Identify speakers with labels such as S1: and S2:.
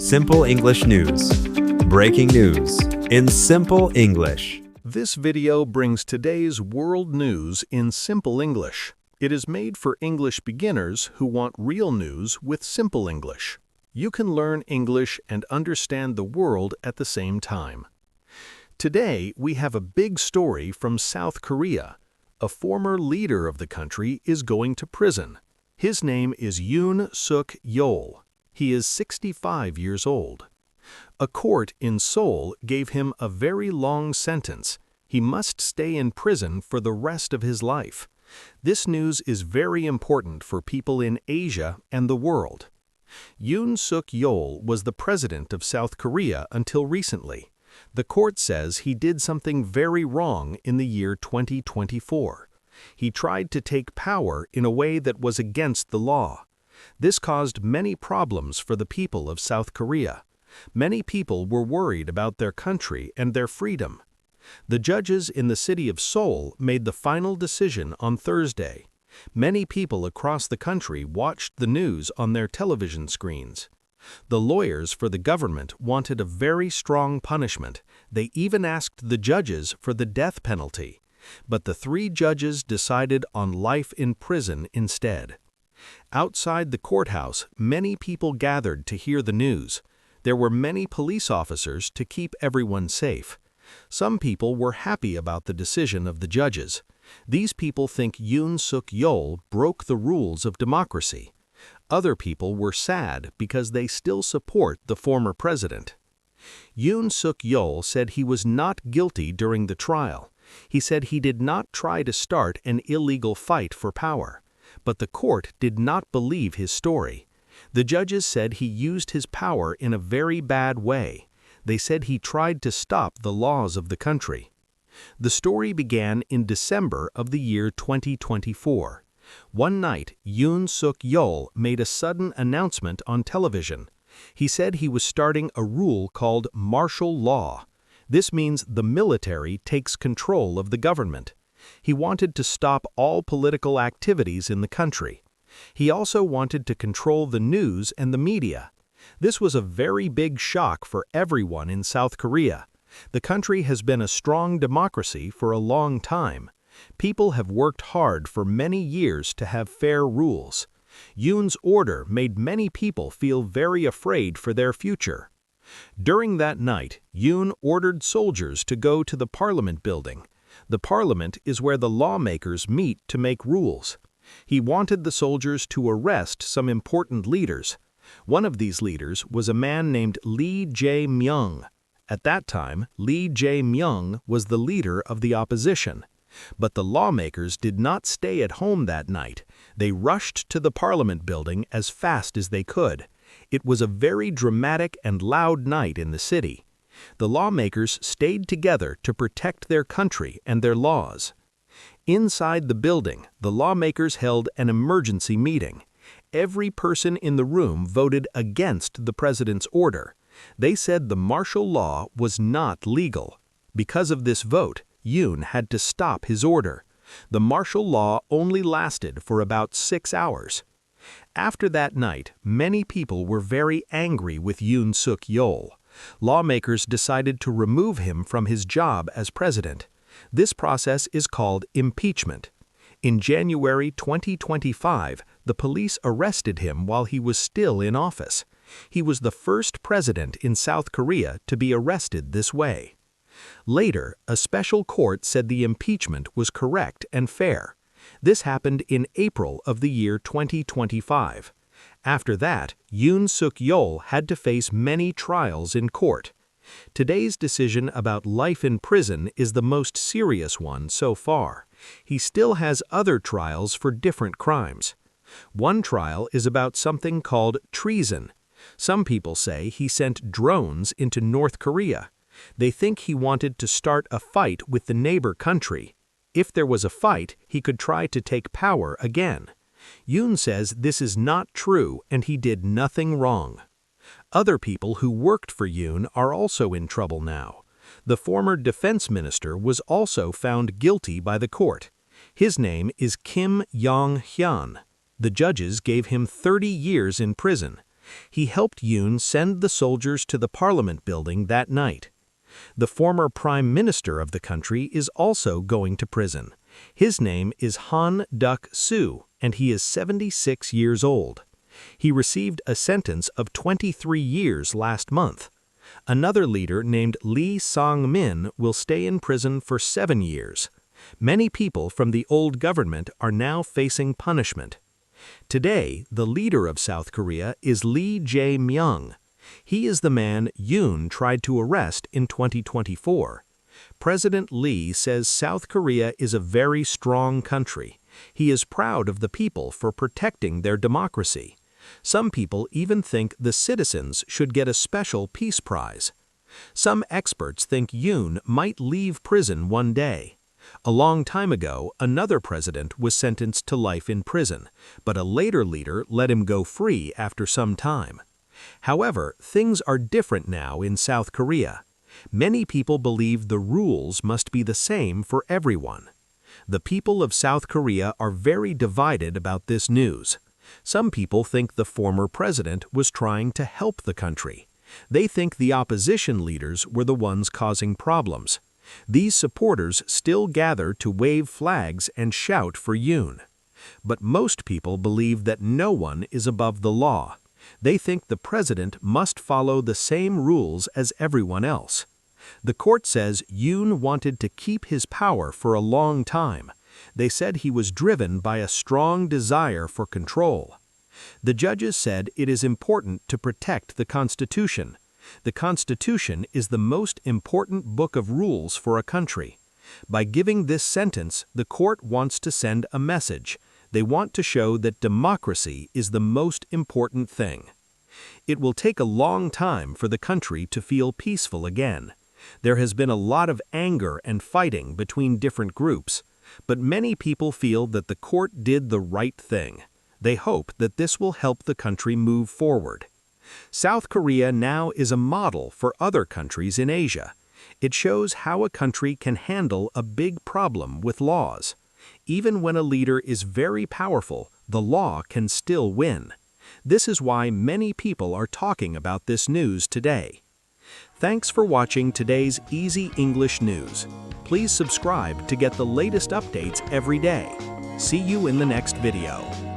S1: Simple English News. Breaking news in simple English.
S2: This video brings today's world news in simple English. It is made for English beginners who want real news with simple English. You can learn English and understand the world at the same time. Today, we have a big story from South Korea. A former leader of the country is going to prison. His name is Yoon Suk Yeol. He is 65 years old. A court in Seoul gave him a very long sentence. He must stay in prison for the rest of his life. This news is very important for people in Asia and the world. Yoon Suk Yeol was the president of South Korea until recently. The court says he did something very wrong in the year 2024. He tried to take power in a way that was against the law. This caused many problems for the people of South Korea. Many people were worried about their country and their freedom. The judges in the city of Seoul made the final decision on Thursday. Many people across the country watched the news on their television screens. The lawyers for the government wanted a very strong punishment. They even asked the judges for the death penalty. But the three judges decided on life in prison instead. Outside the courthouse, many people gathered to hear the news. There were many police officers to keep everyone safe. Some people were happy about the decision of the judges. These people think Yoon Suk Yeol broke the rules of democracy. Other people were sad because they still support the former president. Yoon Suk Yeol said he was not guilty during the trial. He said he did not try to start an illegal fight for power. But the court did not believe his story. The judges said he used his power in a very bad way. They said he tried to stop the laws of the country. The story began in December of the year 2024. One night, Yoon Suk Yeol made a sudden announcement on television. He said he was starting a rule called martial law. This means the military takes control of the government. He wanted to stop all political activities in the country. He also wanted to control the news and the media. This was a very big shock for everyone in South Korea. The country has been a strong democracy for a long time. People have worked hard for many years to have fair rules. Yoon's order made many people feel very afraid for their future. During that night, Yoon ordered soldiers to go to the Parliament building. The Parliament is where the lawmakers meet to make rules. He wanted the soldiers to arrest some important leaders. One of these leaders was a man named Lee Jae-myung. At that time, Lee Jae-myung was the leader of the opposition. But the lawmakers did not stay at home that night. They rushed to the Parliament building as fast as they could. It was a very dramatic and loud night in the city. The lawmakers stayed together to protect their country and their laws. Inside the building, the lawmakers held an emergency meeting. Every person in the room voted against the president's order. They said the martial law was not legal. Because of this vote, Yoon had to stop his order. The martial law only lasted for about 6 hours. After that night, many people were very angry with Yoon Suk Yeol. Lawmakers decided to remove him from his job as president. This process is called impeachment. In January 2025, the police arrested him while he was still in office. He was the first president in South Korea to be arrested this way. Later, a special court said the impeachment was correct and fair. This happened in April of the year 2025. After that, Yoon Suk Yeol had to face many trials in court. Today's decision about life in prison is the most serious one so far. He still has other trials for different crimes. One trial is about something called treason. Some people say he sent drones into North Korea. They think he wanted to start a fight with the neighbor country. If there was a fight, he could try to take power again. Yoon says this is not true and he did nothing wrong. Other people who worked for Yoon are also in trouble now. The former defense minister was also found guilty by the court. His name is Kim Yong-hyun. The judges gave him 30 years in prison. He helped Yoon send the soldiers to the parliament building that night. The former prime minister of the country is also going to prison. His name is Han Duck-soo, and he is 76 years old. He received a sentence of 23 years last month. Another leader named Lee Sang-min will stay in prison for 7 years. Many people from the old government are now facing punishment. Today, the leader of South Korea is Lee Jae-myung. He is the man Yoon tried to arrest in 2024. President Lee says South Korea is a very strong country. He is proud of the people for protecting their democracy. Some people even think the citizens should get a special peace prize. Some experts think Yoon might leave prison one day. A long time ago, another president was sentenced to life in prison, but a later leader let him go free after some time. However, things are different now in South Korea. Many people believe the rules must be the same for everyone. The people of South Korea are very divided about this news. Some people think the former president was trying to help the country. They think the opposition leaders were the ones causing problems. These supporters still gather to wave flags and shout for Yoon. But most people believe that no one is above the law. They think the president must follow the same rules as everyone else. The court says Yoon wanted to keep his power for a long time. They said he was driven by a strong desire for control. The judges said it is important to protect the Constitution. The Constitution is the most important book of rules for a country. By giving this sentence, the court wants to send a message. They want to show that democracy is the most important thing. It will take a long time for the country to feel peaceful again. There has been a lot of anger and fighting between different groups, but many people feel that the court did the right thing. They hope that this will help the country move forward. South Korea now is a model for other countries in Asia. It shows how a country can handle a big problem with laws. Even when a leader is very powerful, the law can still win. This is why many people are talking about this news today. Thanks for watching today's Easy English News. Please subscribe to get the latest updates every day. See you in the next video.